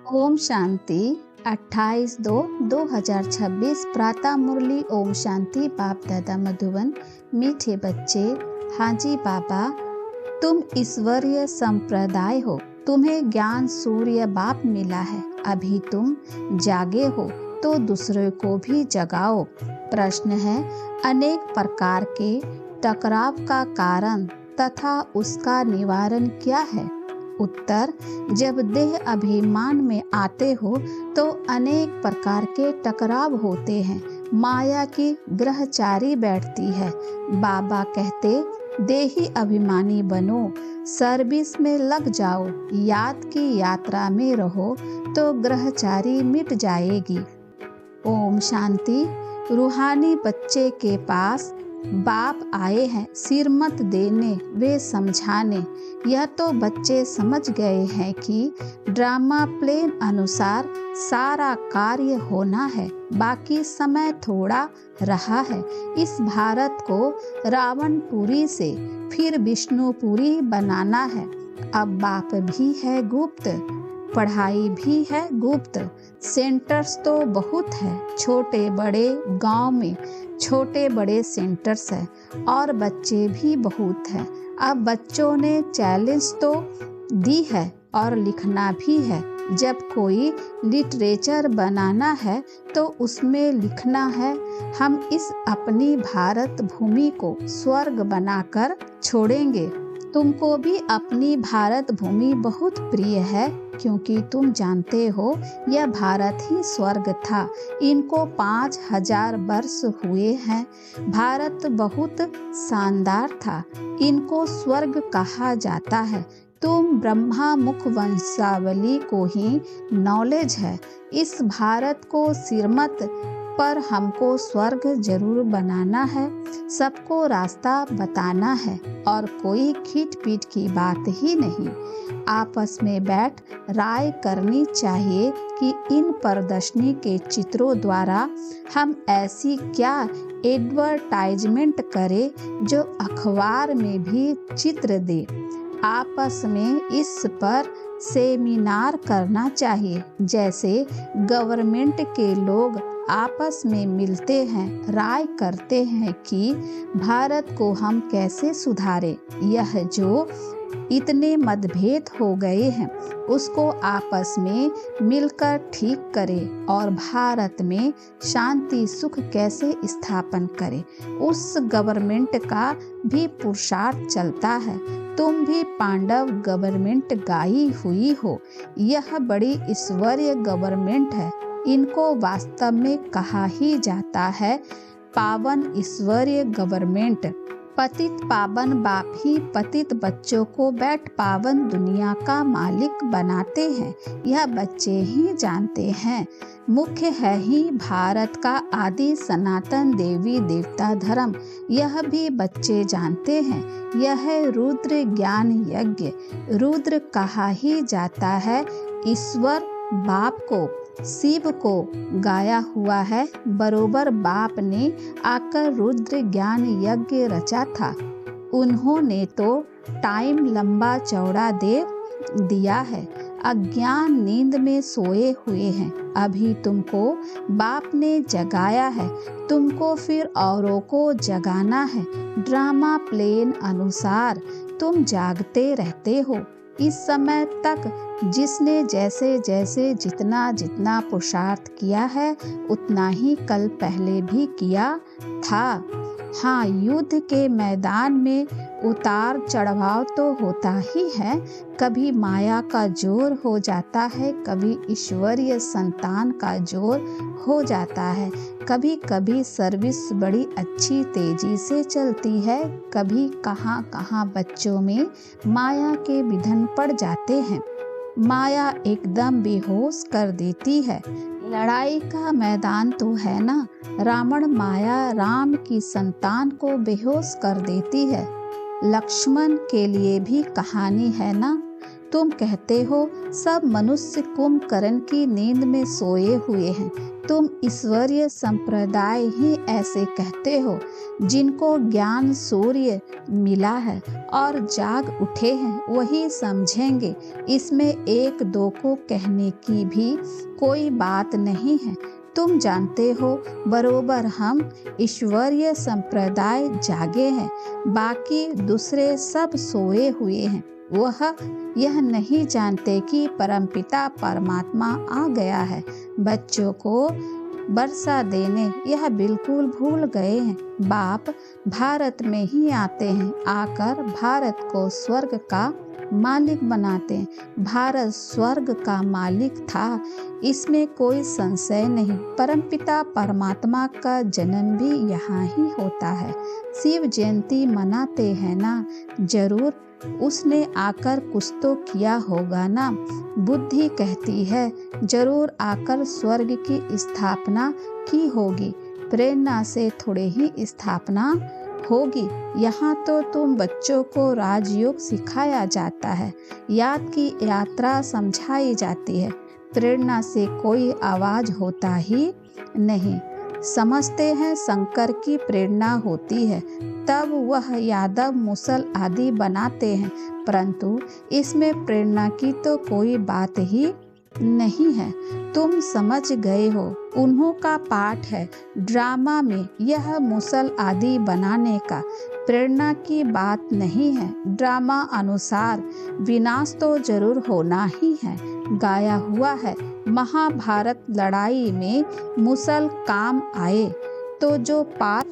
ओम शांति 28/2/2026 प्रातः मुरली। ओम शांति। बाप दादा मधुबन। मीठे बच्चे, हाँ जी बाबा, तुम ईश्वरीय संप्रदाय हो। तुम्हें ज्ञान सूर्य बाप मिला है। अभी तुम जागे हो तो दूसरे को भी जगाओ। प्रश्न है, अनेक प्रकार के टकराव का कारण तथा उसका निवारण क्या है? उत्तर, जब देह अभिमान में आते हो तो अनेक प्रकार के टकराव होते हैं। माया की ग्रहचारी बैठती है। बाबा कहते, देही अभिमानी बनो, सर्विस में लग जाओ, याद की यात्रा में रहो तो ग्रहचारी मिट जाएगी। ओम शांति। रूहानी बच्चे के पास बाप आए हैं सिर मत देने वे समझाने। यह तो बच्चे समझ गए हैं कि ड्रामा प्लेन अनुसार सारा कार्य होना है, बाकी समय थोड़ा रहा है। इस भारत को रावणपुरी से फिर विष्णुपुरी बनाना है। अब बाप भी है गुप्त, पढ़ाई भी है गुप्त। सेंटर्स तो बहुत है, छोटे बड़े गांव में छोटे बड़े सेंटर्स हैं और बच्चे भी बहुत हैं। अब बच्चों ने चैलेंज तो दी है और लिखना भी है। जब कोई लिटरेचर बनाना है तो उसमें लिखना है, हम इस अपनी भारत भूमि को स्वर्ग बनाकर छोड़ेंगे। तुमको भी अपनी भारत भूमि बहुत प्रिय है, क्योंकि तुम जानते हो यह भारत ही स्वर्ग था। इनको 5000 वर्ष हुए हैं। भारत बहुत शानदार था, इनको स्वर्ग कहा जाता है। तुम ब्रह्मा मुख वंशावली को ही नॉलेज है। इस भारत को सिरमत पर हमको स्वर्ग जरूर बनाना है, सबको रास्ता बताना है और कोई खींच पीट की बात ही नहीं। आपस में बैठ राय करनी चाहिए कि इन प्रदर्शनी के चित्रों द्वारा हम ऐसी क्या एडवर्टाइजमेंट करें जो अखबार में भी चित्र दे। आपस में इस पर सेमिनार करना चाहिए, जैसे गवर्नमेंट के लोग आपस में मिलते हैं, राय करते हैं कि भारत को हम कैसे सुधारें। यह जो इतने मतभेद हो गए हैं उसको आपस में मिलकर ठीक करें और भारत में शांति सुख कैसे स्थापन करें, उस गवर्नमेंट का भी पुरुषार्थ चलता है। तुम भी पांडव गवर्नमेंट गाई हुई हो। यह बड़ी ईश्वरीय गवर्नमेंट है। इनको वास्तव में कहा ही जाता है पावन ईश्वरीय गवर्नमेंट। पतित पावन बाप ही पतित बच्चों को बैठ पावन दुनिया का मालिक बनाते हैं। यह बच्चे ही जानते हैं। मुख्य है ही भारत का आदि सनातन देवी देवता धर्म। यह भी बच्चे जानते हैं। यह है रुद्र ज्ञान यज्ञ। रुद्र कहा ही जाता है ईश्वर बाप को, शिव को गाया हुआ है। बरोबर बाप ने आकर रुद्र ज्ञान यज्ञ रचा था। उन्होंने तो टाइम लंबा चौड़ा दे दिया है। अज्ञान नींद में सोए हुए हैं। अभी तुमको बाप ने जगाया है, तुमको फिर औरों को जगाना है। ड्रामा प्लेन अनुसार तुम जागते रहते हो। इस समय तक जिसने जैसे जैसे जितना जितना पुरुषार्थ किया है उतना ही कल पहले भी किया था। हाँ, युद्ध के मैदान में उतार चढ़ाव तो होता ही है। कभी माया का जोर हो जाता है, कभी ईश्वरीय संतान का जोर हो जाता है। कभी कभी सर्विस बड़ी अच्छी तेजी से चलती है, कभी कहाँ कहाँ बच्चों में माया के विघन पड़ जाते हैं। माया एकदम बेहोश कर देती है। लड़ाई का मैदान तो है ना। रावण माया राम की संतान को बेहोश कर देती है। लक्ष्मण के लिए भी कहानी है ना। तुम कहते हो सब मनुष्य कुंभकर्ण की नींद में सोए हुए हैं। तुम ईश्वरीय संप्रदाय ही ऐसे कहते हो जिनको ज्ञान सूर्य मिला है और जाग उठे हैं वही समझेंगे। इसमें एक दो को कहने की भी कोई बात नहीं है। तुम जानते हो बरोबर हम ईश्वरीय संप्रदाय जागे हैं, बाकी दूसरे सब सोए हुए हैं। वह यह नहीं जानते कि परमपिता परमात्मा आ गया है बच्चों को वर्षा देने, यह बिल्कुल भूल गए हैं। बाप भारत में ही आते हैं, आकर भारत को स्वर्ग का मालिक बनाते हैं। भारत स्वर्ग का मालिक था, इसमें कोई संशय नहीं। परमपिता परमात्मा का जन्म भी यहाँ ही होता है। शिव जयंती मनाते हैं ना, जरूर उसने आकर कुछ तो किया होगा ना। बुद्धि कहती है जरूर आकर स्वर्ग की स्थापना की होगी। प्रेरणा से थोड़े ही स्थापना होगी। यहाँ तो तुम बच्चों को राजयोग सिखाया जाता है, याद की यात्रा समझाई जाती है। प्रेरणा से कोई आवाज होता ही नहीं। समझते हैं शंकर की प्रेरणा होती है, तब वह यादव मुसल आदि बनाते हैं, परंतु इसमें प्रेरणा की तो कोई बात ही नहीं है। तुम समझ गए हो, उन्हों का पाठ है ड्रामा में यह मुसल आदि बनाने का। प्रेरणा की बात नहीं है। ड्रामा अनुसार विनाश तो जरूर होना ही है। गाया हुआ है महाभारत लड़ाई में मुसल काम आए तो जो पाठ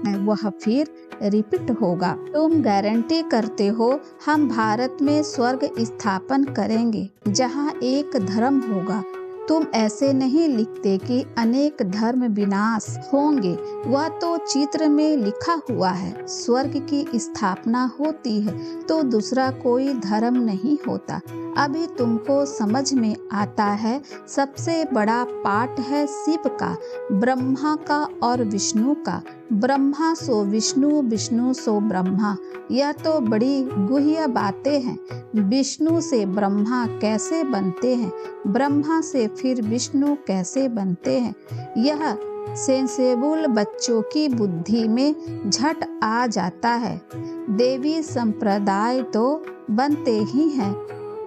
है वह फिर रिपीट होगा। तुम गारंटी करते हो हम भारत में स्वर्ग स्थापन करेंगे जहाँ एक धर्म होगा। तुम ऐसे नहीं लिखते कि अनेक धर्म विनाश होंगे, वह तो चित्र में लिखा हुआ है। स्वर्ग की स्थापना होती है तो दूसरा कोई धर्म नहीं होता। अभी तुमको समझ में आता है। सबसे बड़ा पाठ है शिव का, ब्रह्मा का और विष्णु का। ब्रह्मा सो विष्णु, विष्णु सो ब्रह्मा, यह तो बड़ी गुह्य बातें हैं। विष्णु से ब्रह्मा कैसे बनते हैं, ब्रह्मा से फिर विष्णु कैसे बनते हैं, यह सेंसेबल बच्चों की बुद्धि में झट आ जाता है। देवी संप्रदाय तो बनते ही हैं,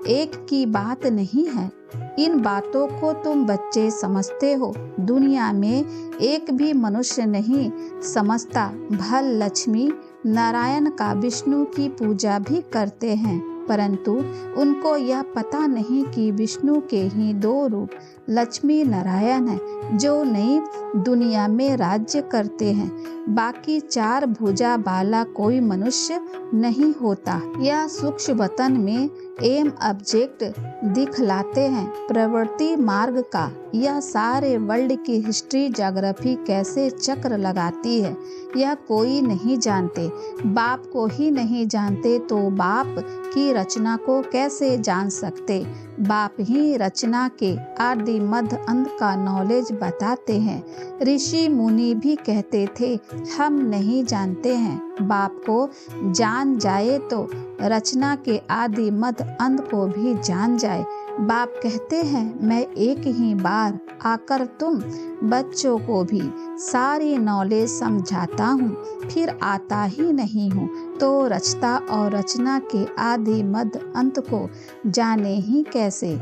एक की बात नहीं है। इन बातों को तुम बच्चे समझते हो, दुनिया में एक भी मनुष्य नहीं समझता। भल लक्ष्मी नारायण का विष्णु की पूजा भी करते हैं, परंतु उनको यह पता नहीं कि विष्णु के ही दो रूप लक्ष्मी नारायण है जो नई दुनिया में राज्य करते हैं। बाकी चार भुजा वाला कोई मनुष्य नहीं होता। यह सूक्ष्म वतन में एम ऑब्जेक्ट दिखलाते हैं प्रवृत्ति मार्ग का। यह सारे वर्ल्ड की हिस्ट्री ज्योग्राफी कैसे चक्र लगाती है यह कोई नहीं जानते। बाप को ही नहीं जानते तो बाप की रचना को कैसे जान सकते। बाप ही रचना के आदि मध्य अंत का नॉलेज बताते हैं। ऋषि मुनि भी कहते थे हम नहीं जानते हैं। बाप को जान जाए तो रचना के आदि मध्य अंत को भी जान जाए। बाप कहते हैं मैं एक ही बार आकर तुम बच्चों को भी सारी नॉलेज समझाता हूँ, फिर आता ही नहीं हूँ तो रचता और रचना के आदि मध्य अंत को जाने ही कैसे।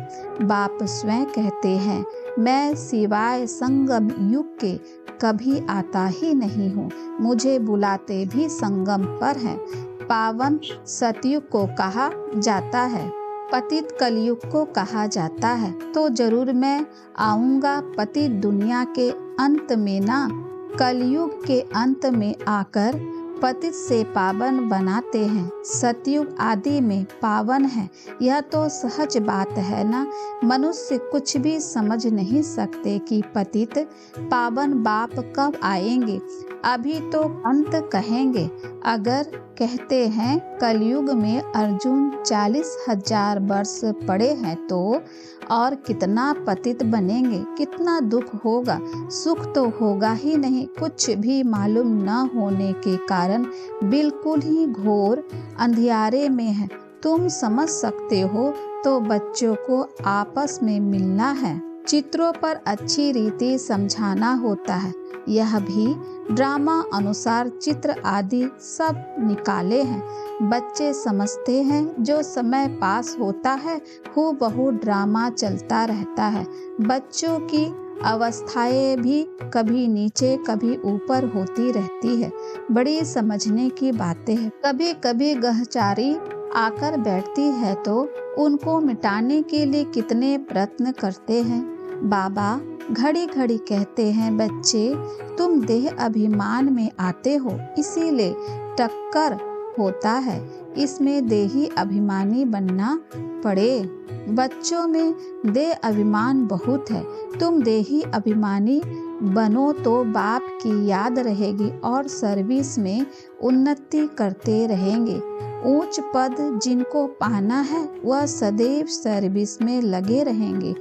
बाप स्वयं कहते हैं मैं सिवाय संगम युग के कभी आता ही नहीं हूँ, मुझे बुलाते भी संगम पर हैं। पावन सतयुग को कहा जाता है, पतित कलयुग को कहा जाता है, तो जरूर मैं आऊँगा पतित दुनिया के अंत में ना, कलयुग के अंत में आकर पतित से पावन बनाते हैं। सतयुग आदि में पावन है, यह तो सहज बात है ना। मनुष्य कुछ भी समझ नहीं सकते कि पतित पावन बाप कब आएंगे, अभी तो अंत कहेंगे। अगर कहते हैं कलयुग में अर्जुन 40,000 वर्ष पड़े हैं तो और कितना पतित बनेंगे, कितना दुख होगा, सुख तो होगा ही नहीं। कुछ भी मालूम न होने के कारण बिल्कुल ही घोर अंधियारे में है। तुम समझ सकते हो तो बच्चों को आपस में मिलना है। चित्रों पर अच्छी रीति समझाना होता है। यह भी ड्रामा अनुसार चित्र आदि सब निकाले हैं। बच्चे समझते हैं जो समय पास होता है हूबहू ड्रामा चलता रहता है। बच्चों की अवस्थाएं भी कभी नीचे कभी ऊपर होती रहती है। बड़ी समझने की बातें हैं। कभी कभी गहचारी आकर बैठती है तो उनको मिटाने के लिए कितने प्रयत्न करते हैं। बाबा घड़ी घड़ी कहते हैं, बच्चे तुम देह अभिमान में आते हो इसीलिए टक्कर होता है, इसमें देही अभिमानी बनना पड़े। बच्चों में देह अभिमान बहुत है। तुम देही अभिमानी बनो तो बाप की याद रहेगी और सर्विस में उन्नति करते रहेंगे। ऊंच पद जिनको पाना है वह सदैव सर्विस में लगे रहेंगे।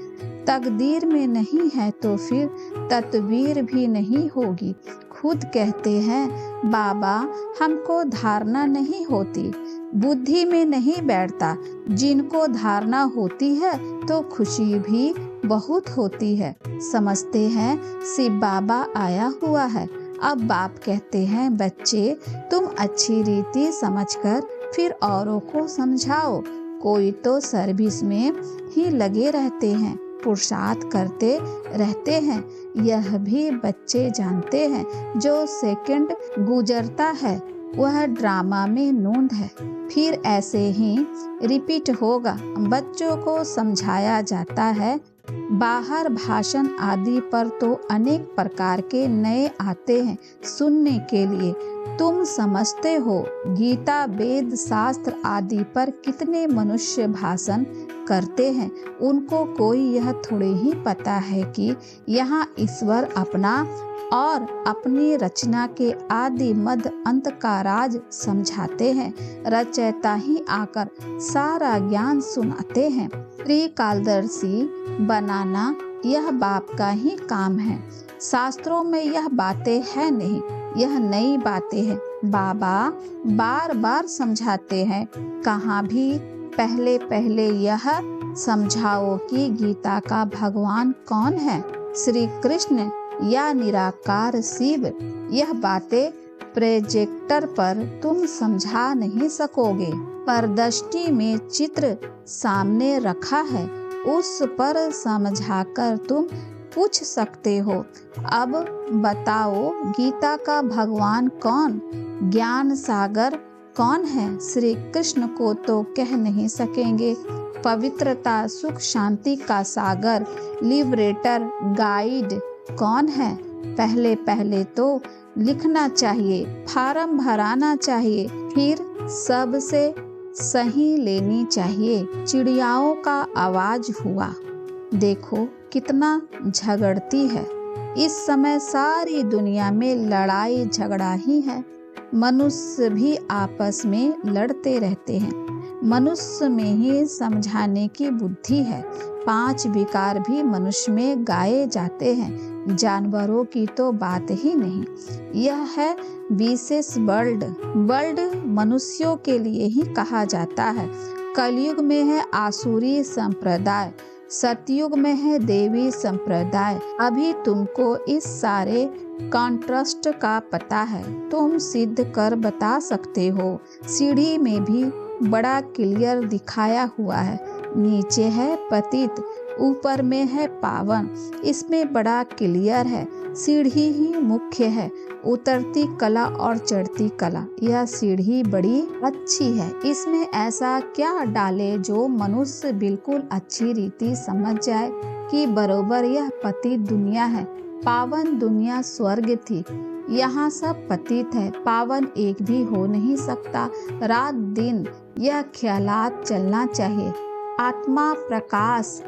तकदीर में नहीं है तो फिर तदबीर भी नहीं होगी। खुद कहते हैं, बाबा हमको धारणा नहीं होती, बुद्धि में नहीं बैठता। जिनको धारणा होती है तो खुशी भी बहुत होती है। समझते हैं शिव बाबा आया हुआ है। अब बाप कहते हैं, बच्चे तुम अच्छी रीति समझकर फिर औरों को समझाओ। कोई तो सर्विस में ही लगे रहते हैं, पुरुषार्थ करते रहते हैं। यह भी बच्चे जानते हैं। जो सेकंड गुजरता है वह ड्रामा में नूंद है। फिर ऐसे ही रिपीट होगा। बच्चों को समझाया जाता है। बाहर भाषण आदि पर तो अनेक प्रकार के नए आते हैं सुनने के लिए। तुम समझते हो गीता वेद शास्त्र आदि पर कितने मनुष्य भाषण करते हैं। उनको कोई यह थोड़े ही पता है कि यहाँ ईश्वर अपना और अपनी रचना के आदि मध्य अंत का राज समझाते हैं। रचयिता ही आकर सारा ज्ञान सुनाते हैं। त्रिकालदर्शी बनाना यह बाप का ही काम है। शास्त्रों में यह बातें है नहीं, यह नई बातें हैं। बाबा बार बार समझाते हैं। कहाँ भी पहले पहले यह समझाओ कि गीता का भगवान कौन है, श्री कृष्ण या निराकार शिव। यह बातें प्रोजेक्टर पर तुम समझा नहीं सकोगे। प्रदर्शनी में चित्र सामने रखा है, उस पर समझाकर तुम पूछ सकते हो। अब बताओ गीता का भगवान कौन, ज्ञान सागर कौन है? श्री कृष्ण को तो कह नहीं सकेंगे। पवित्रता सुख शांति का सागर लिबरेटर गाइड कौन है? पहले पहले तो लिखना चाहिए, फार्म भराना चाहिए, फिर सबसे सही लेनी चाहिए। चिड़ियाओं का आवाज हुआ। देखो कितना झगड़ती है। इस समय सारी दुनिया में लड़ाई झगड़ा ही है। मनुष्य भी आपस में लड़ते रहते हैं। मनुष्य में ही समझाने की बुद्धि है। 5 विकार भी मनुष्य में गाए जाते हैं। जानवरों की तो बात ही नहीं। यह है विशेष वर्ल्ड मनुष्यों के लिए ही कहा जाता है। कलयुग में है आसुरी संप्रदाय, सतयुग में है देवी संप्रदाय। अभी तुमको इस सारे कॉन्ट्रास्ट का पता है, तुम सिद्ध कर बता सकते हो। सीढ़ी में भी बड़ा क्लियर दिखाया हुआ है। नीचे है पतित, ऊपर में है पावन। इसमें बड़ा क्लियर है। सीढ़ी ही मुख्य है, उतरती कला और चढ़ती कला। यह सीढ़ी बड़ी अच्छी है। इसमें ऐसा क्या डाले जो मनुष्य बिल्कुल अच्छी रीति समझ जाए कि बरोबर यह पतित दुनिया है। पावन दुनिया स्वर्ग थी, यहाँ सब पतित है। पावन एक भी हो नहीं सकता। रात दिन यह ख्यालात चलना चाहिए। आत्मा प्रकाश।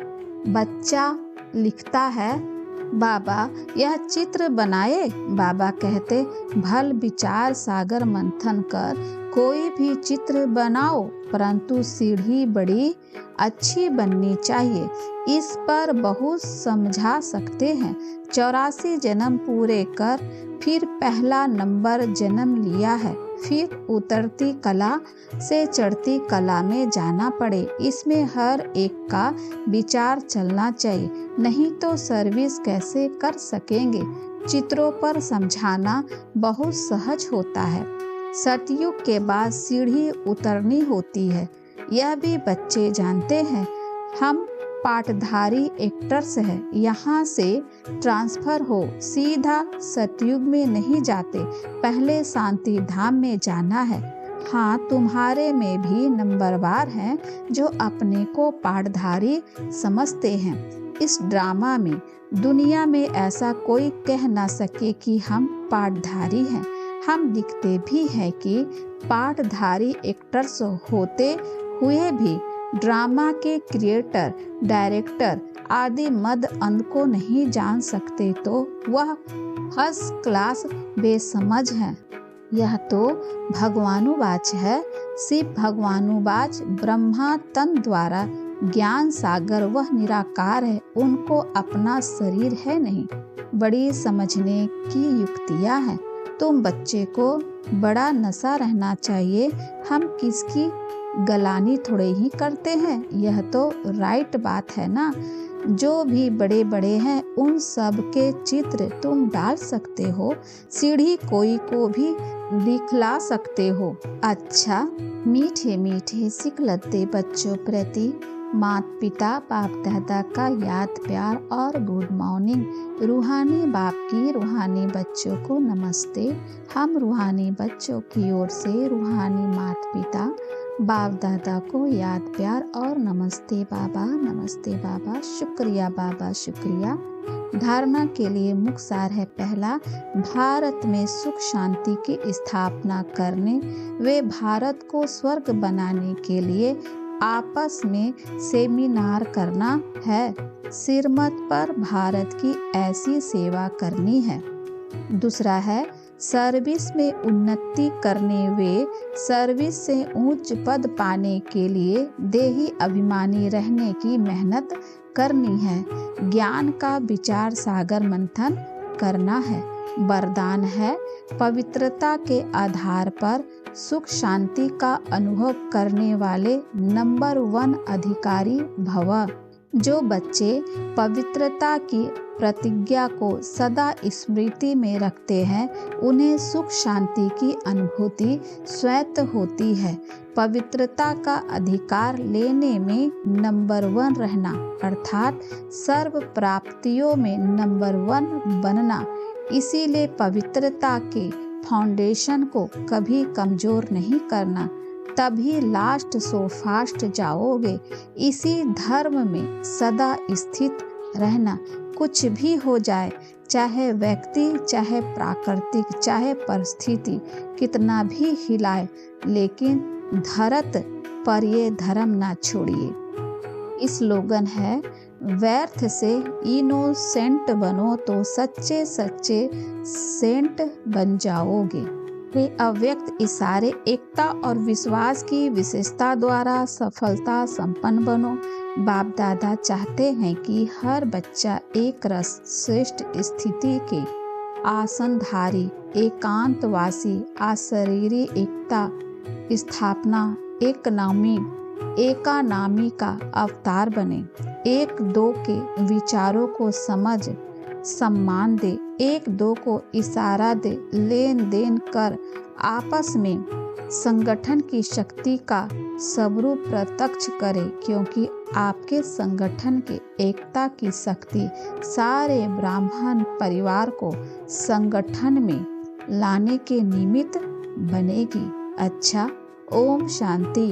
बच्चा लिखता है, बाबा यह चित्र बनाए। बाबा कहते, भल विचार सागर मंथन कर कोई भी चित्र बनाओ, परंतु सीढ़ी बड़ी अच्छी बननी चाहिए। इस पर बहुत समझा सकते हैं। 84 जन्म पूरे कर फिर पहला नंबर जन्म लिया है, फिर उतरती कला से चढ़ती कला में जाना पड़े। इसमें हर एक का विचार चलना चाहिए, नहीं तो सर्विस कैसे कर सकेंगे। चित्रों पर समझाना बहुत सहज होता है। सतयुग के बाद सीढ़ी उतरनी होती है, यह भी बच्चे जानते हैं। हम पाठधारी एक्टर्स हैं, यहाँ से ट्रांसफर हो सीधा सतयुग में नहीं जाते, पहले शांति धाम में जाना है। हाँ, तुम्हारे में भी नंबरवार हैं जो अपने को पाठधारी समझते हैं। इस ड्रामा में दुनिया में ऐसा कोई कह ना सके कि हम पाठधारी हैं। हम दिखते भी हैं कि पाठधारी एक्टर्स होते हुए भी ड्रामा के क्रिएटर, डायरेक्टर आदि मद अंध को नहीं जान सकते तो वह फर्स्ट क्लास बेसमझ है। यह तो भगवानुवाच है। शिव भगवानुवाच ब्रह्मा तन द्वारा ज्ञान सागर वह निराकार है, उनको अपना शरीर है नहीं। बड़ी समझने की युक्तियाँ हैं। तुम बच्चे को बड़ा नशा रहना चाहिए, हम किसकी गलानी थोड़े ही करते हैं। यह तो राइट बात है ना। जो भी बड़े बड़े हैं उन सब के चित्र तुम डाल सकते हो, सीढ़ी कोई को भी दिखला सकते हो। अच्छा, मीठे मीठे सिखलते बच्चों प्रति माता पिता बाप दादा का याद प्यार और गुड मॉर्निंग। रूहानी बाप की रूहानी बच्चों को नमस्ते। हम रूहानी बच्चों की ओर से रूहानी माता पिता बाप दादा को याद प्यार और नमस्ते बाबा, शुक्रिया बाबा, शुक्रिया। धारणा के लिए मुख्य सार है। पहला, भारत में सुख शांति की स्थापना करने वे भारत को स्वर्ग बनाने के लिए आपस में सेमिनार करना है। सिरमत पर भारत की ऐसी सेवा करनी है। दूसरा है, सर्विस में उन्नति करने वे सर्विस से उच्च पद पाने के लिए देही अभिमानी रहने की मेहनत करनी है। ज्ञान का विचार सागर मंथन करना है। वरदान है, पवित्रता के आधार पर सुख शांति का अनुभव करने वाले नंबर 1 अधिकारी भव। जो बच्चे पवित्रता की प्रतिज्ञा को सदा स्मृति में रखते हैं, उन्हें सुख शांति की अनुभूति स्वतः होती है। पवित्रता का अधिकार लेने में नंबर 1 रहना अर्थात सर्व प्राप्तियों में नंबर 1 बनना। इसीलिए पवित्रता के फाउंडेशन को कभी कमजोर नहीं करना, तभी लास्ट सो फास्ट जाओगे। इसी धर्म में सदा स्थित रहना। कुछ भी हो जाए, चाहे व्यक्ति, चाहे प्राकृतिक, चाहे परिस्थिति कितना भी हिलाए, लेकिन धरत पर ये धर्म ना छोड़िए। स्लोगन है, व्यर्थ से इनोसेंट बनो तो सच्चे सच्चे सेंट बन जाओगे। ये अव्यक्त इशारे एकता और विश्वास की विशेषता द्वारा सफलता संपन्न बनो। बाप दादा चाहते हैं कि हर बच्चा एक रस श्रेष्ठ स्थिति के आसनधारी, एकांतवासी, अशरीरी एकता स्थापना, एकानामी का अवतार बने। एक दो के विचारों को समझ सम्मान दे, एक दो को इशारा दे, लेन देन कर आपस में संगठन की शक्ति का स्वरूप प्रत्यक्ष करे, क्योंकि आपके संगठन के एकता की शक्ति सारे ब्राह्मण परिवार को संगठन में लाने के निमित्त बनेगी। अच्छा, ओम शांति।